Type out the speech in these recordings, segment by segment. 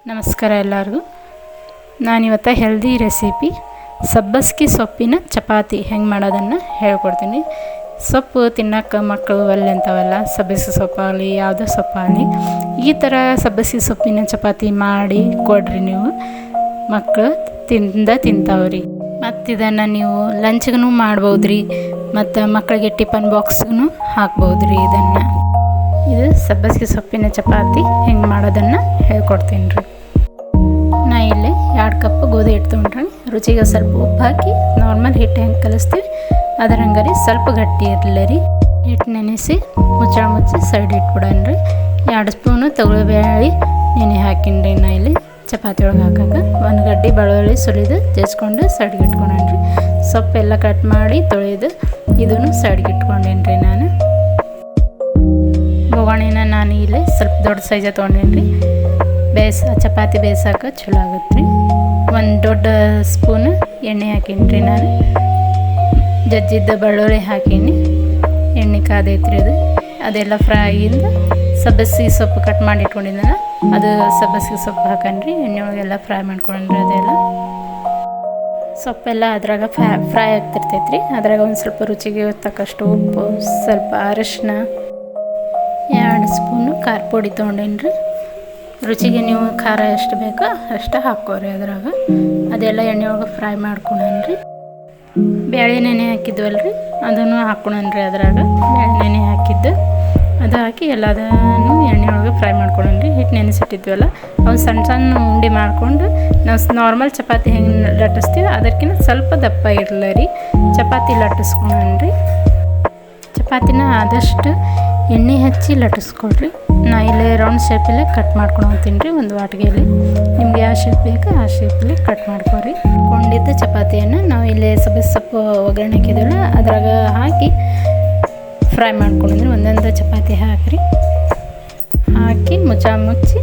ನಮಸ್ಕಾರ ಎಲ್ಲರಿಗೂ. ನಾನಿವತ್ತು ಹೆಲ್ದಿ ರೆಸಿಪಿ ಸಬ್ಬಸಿಗೆ ಸೊಪ್ಪಿನ ಚಪಾತಿ ಹೆಂಗೆ ಮಾಡೋದನ್ನು ಹೇಳ್ಕೊಡ್ತೀನಿ. ಸೊಪ್ಪು ತಿನ್ನೋಕೆ ಮಕ್ಕಳು ಒಲ್ಲೆ ಅಂತವಲ್ಲ, ಸಬ್ಬಸಿಗೆ ಸೊಪ್ಪಾಗಲಿ ಯಾವುದೋ ಸೊಪ್ಪಾಗಲಿ ಈ ಥರ ಸಬ್ಬಸಿಗೆ ಸೊಪ್ಪಿನ ಚಪಾತಿ ಮಾಡಿ ಕೊಡ್ರಿ, ನೀವು ಮಕ್ಕಳು ತಿಂತಾವ್ರಿ. ಮತ್ತು ಇದನ್ನು ನೀವು ಲಂಚ್ಗೂ ಮಾಡ್ಬೋದ್ರಿ, ಮತ್ತು ಮಕ್ಕಳಿಗೆ ಟಿಫನ್ ಬಾಕ್ಸ್ಗೂ ಹಾಕ್ಬೋದ್ರಿ. ಇದು ಸಬ್ಬಸಿಗೆ ಸೊಪ್ಪಿನ ಚಪಾತಿ ಹೆಂಗೆ ಮಾಡೋದನ್ನು ಹೇಳ್ಕೊಡ್ತೀನಿ ರೀ. ನಾ ಇಲ್ಲಿ 2 ಕಪ್ ಗೋಧಿ ಹಿಟ್ಟು ತೊಗೊಂಡ್ರಿ. ರುಚಿಗೆ ಸ್ವಲ್ಪ ಉಪ್ಪು ಹಾಕಿ ನಾರ್ಮಲ್ ಹಿಟ್ಟು ಹೆಂಗೆ ಕಲಿಸ್ತೀವಿ ಅದರ ಹಂಗಾರಿ ಸ್ವಲ್ಪ ಗಟ್ಟಿ ಇರಲಿ ರೀ. ಹಿಟ್ಟು ನೆನೆಸಿ ಮುಚ್ಚಿ ಸೈಡ್ ಇಟ್ಬಿಡೋಣ ರೀ. 2 ಸ್ಪೂನು ತೊಗರಿಬೇಳೆ ನೆನೆ ಹಾಕಿನ್ರಿ. ನಾ ಇಲ್ಲಿ ಚಪಾತಿ ಒಳಗೆ ಹಾಕಕ್ಕೆ 1 ಗಡ್ಡೆ ಬೆಳ್ಳುಳ್ಳಿ ಸುಲಿದು ಜಜ್ಕೊಂಡು ಸೈಡ್ಗೆ ಇಟ್ಕೊಂಡೇನಿ ರೀ. ಸೊಪ್ಪೆಲ್ಲ ಕಟ್ ಮಾಡಿ ತೊಳೆದು ಇದನ್ನು ಸೈಡ್ಗೆ ಇಟ್ಕೊಂಡೇನಿ ರೀ. ನಾನು ಬೊಗಣೆನ ನಾನು ಇಲ್ಲಿ ಸ್ವಲ್ಪ ದೊಡ್ಡ ಸೈಜ ತೊಗೊಂಡೇನಿ ರೀ. ಚಪಾತಿ ಬೇಯಿಸೋಕೆ ಚಲೋ ಆಗುತ್ತೆ ರೀ. 1 ದೊಡ್ಡ ಸ್ಪೂನ್ ಎಣ್ಣೆ ಹಾಕೀನಿ ರೀ. ನಾನು ಜಜ್ಜಿದ್ದ ಬೆಳ್ಳುಳ್ಳಿ ಹಾಕೀನಿ. ಎಣ್ಣೆ ಕಾದೈತ್ರಿ. ಅದೆಲ್ಲ ಫ್ರೈ ಆಗಿಂದ ಸಬ್ಬಸಿಗೆ ಸೊಪ್ಪು ಕಟ್ ಮಾಡಿ ಇಟ್ಕೊಂಡಿದ್ದಲ್ಲ ಅದು ಸಬ್ಬಸಿಗೆ ಸೊಪ್ಪು ಹಾಕನ್ರಿ. ಎಣ್ಣೆ ಒಳಗೆಲ್ಲ ಫ್ರೈ ಮಾಡ್ಕೊಂಡ್ರಿ. ಅದೆಲ್ಲ ಸೊಪ್ಪೆಲ್ಲ ಅದ್ರಾಗ ಫ್ರೈ ಆಗ್ತಿರ್ತೈತೆ ರೀ. ಅದ್ರಾಗ ಒಂದು ಸ್ವಲ್ಪ ರುಚಿಗೆ ತಕ್ಕಷ್ಟು ಉಪ್ಪು, ಸ್ವಲ್ಪ ಅರಿಶಿನ, 2 ಸ್ಪೂನು ಖಾರ ಪುಡಿ ತೊಗೊಂಡೇನಿ ರೀ. ರುಚಿಗೆ ನೀವು ಖಾರ ಎಷ್ಟು ಬೇಕೋ ಅಷ್ಟು ಹಾಕೋರಿ ಅದ್ರಾಗ. ಅದೆಲ್ಲ ಎಣ್ಣೆ ಒಳಗೆ ಫ್ರೈ ಮಾಡ್ಕೊಂಡ್ರಿ. ಬೇಳೆ ನೆನೆ ಹಾಕಿದ್ವಲ್ರಿ ಅದನ್ನು ಹಾಕ್ಕೊಂಡ್ರಿ. ಅದ್ರಾಗ ಬೇಳೆ ನೆನೆ ಹಾಕಿದ್ದು ಅದು ಹಾಕಿ ಎಲ್ಲದನ್ನು ಎಣ್ಣೆ ಒಳಗೆ ಫ್ರೈ ಮಾಡ್ಕೊಂಡ್ರಿ. ಹಿಟ್ಟು ನೆನೆಸಿಟ್ಟಿದ್ವಲ್ಲ ಅವು ಸಣ್ಣ ಸಣ್ಣ ಉಂಡೆ ಮಾಡ್ಕೊಂಡು ನಾವು ನಾರ್ಮಲ್ ಚಪಾತಿ ಹೆಂಗೆ ಲಟ್ಟಿಸ್ತೀವಿ ಅದಕ್ಕಿಂತ ಸ್ವಲ್ಪ ದಪ್ಪ ಇರಲ್ಲ ರೀ. ಚಪಾತಿ ಲಟ್ಟಿಸ್ಕೊಂಡ್ರಿ. ಚಪಾತಿನ ಆದಷ್ಟು ಎಣ್ಣೆ ಹಚ್ಚಿ ಲಟ್ಟಿಸ್ಕೊಳ್ರಿ. ನಾ ಇಲ್ಲೇ ರೌಂಡ್ ಶೇಪಲ್ಲೇ ಕಟ್ ಮಾಡ್ಕೊಂಡು ಹೋಗ್ತೀನಿ ರೀ. ಒಂದು ವಾಟಿಗೆಯಲ್ಲಿ ನಿಮ್ಗೆ ಯಾವ ಶೇಪ್ ಬೇಕೋ ಆ ಶೇಪಲ್ಲಿ ಕಟ್ ಮಾಡ್ಕೊರಿ. ಕೊಂಡಿದ್ದ ಚಪಾತಿಯನ್ನು ನಾವು ಇಲ್ಲೇ ಸೊಪ್ಪು ಒಗ್ಗರಣೆ ಹಾಕಿದ್ವಲ್ಲ ಅದ್ರಾಗ ಹಾಕಿ ಫ್ರೈ ಮಾಡ್ಕೊಂಡಿದ್ರಿ. ಒಂದೊಂದು ಚಪಾತಿ ಹಾಕಿ ಮುಚ್ಚಿ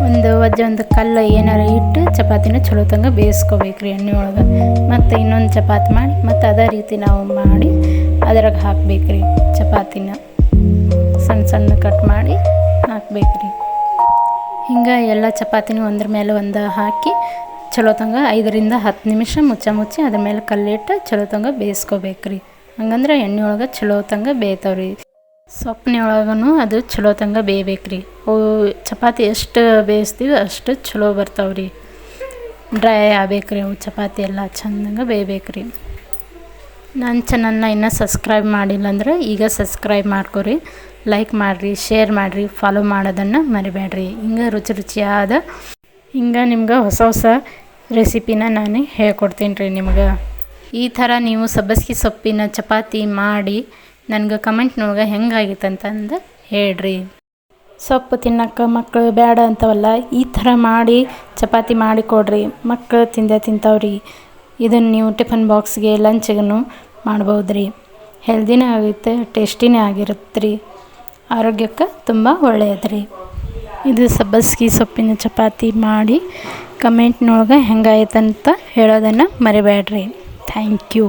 ಒಂದು ಕಲ್ಲು ಏನಾರ ಇಟ್ಟು ಚಪಾತಿನ ಚಲೋ ತಂಗ ಬೇಯಿಸ್ಕೋಬೇಕ್ರಿ ಎಣ್ಣೆ ಒಳಗೆ. ಮತ್ತು ಇನ್ನೊಂದು ಚಪಾತಿ ಮಾಡಿ ಮತ್ತು ಅದೇ ರೀತಿ ನಾವು ಮಾಡಿ ಅದ್ರಾಗ ಹಾಕ್ಬೇಕ್ರಿ. ಚಪಾತಿನ ಸಣ್ಣ ಕಟ್ ಮಾಡಿ ಹಾಕ್ಬೇಕ್ರಿ. ಹಿಂಗೆ ಎಲ್ಲ ಚಪಾತಿನೂ ಒಂದ್ರ ಮೇಲೆ ಒಂದು ಹಾಕಿ ಚಲೋ ತಂಗ 5 ರಿಂದ 10 ನಿಮಿಷ ಮುಚ್ಚಿ ಅದ್ರ ಮೇಲೆ ಕಲ್ಲಿಟ್ಟು ಚಲೋ ತಂಗ ಬೇಯಿಸ್ಕೋಬೇಕ್ರಿ. ಹಂಗಂದ್ರೆ ಎಣ್ಣೆ ಒಳಗೆ ಚಲೋ ತಂಗ ಬೇಯ್ತಾವ್ರಿ. ಸೊಪ್ಪಿನ ಒಳಗೂ ಅದು ಚಲೋ ತಂಗ ಬೇಯಬೇಕ್ರಿ. ಅವು ಚಪಾತಿ ಎಷ್ಟು ಬೇಯಿಸ್ತೀವಿ ಅಷ್ಟು ಚಲೋ ಬರ್ತಾವ್ರಿ. ಡ್ರೈ ಆಗ್ಬೇಕ್ರಿ ಅವು ಚಪಾತಿ ಎಲ್ಲ ಚೆಂದಂಗೆ ಬೇಯಬೇಕ್ರಿ. ನನ್ನ ಚಾನಲ್ನ ಇನ್ನೂ ಸಬ್ಸ್ಕ್ರೈಬ್ ಮಾಡಿಲ್ಲ ಅಂದ್ರೆ ಈಗ ಸಬ್ಸ್ಕ್ರೈಬ್ ಮಾಡ್ಕೊರಿ, ಲೈಕ್ ಮಾಡಿರಿ, ಶೇರ್ ಮಾಡಿರಿ, ಫಾಲೋ ಮಾಡೋದನ್ನು ಮರಿಬೇಡ್ರಿ. ಹಿಂಗೆ ರುಚಿಯಾದ ನಿಮ್ಗೆ ಹೊಸ ರೆಸಿಪಿನ ನಾನು ಹೇಳ್ಕೊಡ್ತೀನಿ ರೀ. ನಿಮ್ಗೆ ಈ ಥರ ನೀವು ಸಬ್ಬಸಿಗೆ ಸೊಪ್ಪಿನ ಚಪಾತಿ ಮಾಡಿ ನನಗೆ ಕಮೆಂಟ್ನೊಳಗೆ ಹೆಂಗಾಗಿತ್ತಂತಂದು ಹೇಳ್ರಿ. ಸೊಪ್ಪು ತಿನ್ನೋಕೆ ಮಕ್ಕಳು ಬೇಡ ಅಂತವಲ್ಲ, ಈ ಥರ ಮಾಡಿ ಚಪಾತಿ ಮಾಡಿ ಕೊಡ್ರಿ. ಮಕ್ಕಳು ತಿಂತಾವ್ರಿ. ಇದನ್ನು ನೀವು ಟಿಫನ್ ಬಾಕ್ಸ್ಗೆ ಲಂಚ್ಗೂ ಮಾಡ್ಬೋದ್ರಿ. ಹೆಲ್ದಿನೇ ಆಗುತ್ತೆ, ಟೇಸ್ಟಿನೇ ಆಗಿರುತ್ತೆ ರೀ. ಆರೋಗ್ಯಕ್ಕೆ ತುಂಬ ಒಳ್ಳೆಯದ್ರಿ. ಇದು ಸಬ್ಬಸಿಗೆ ಸೊಪ್ಪಿನ ಚಪಾತಿ ಮಾಡಿ ಕಮೆಂಟ್ನೊಳಗೆ ಹೆಂಗಾಯ್ತಂತ ಹೇಳೋದನ್ನು ಮರಿಬೇಡ್ರಿ. Thank you.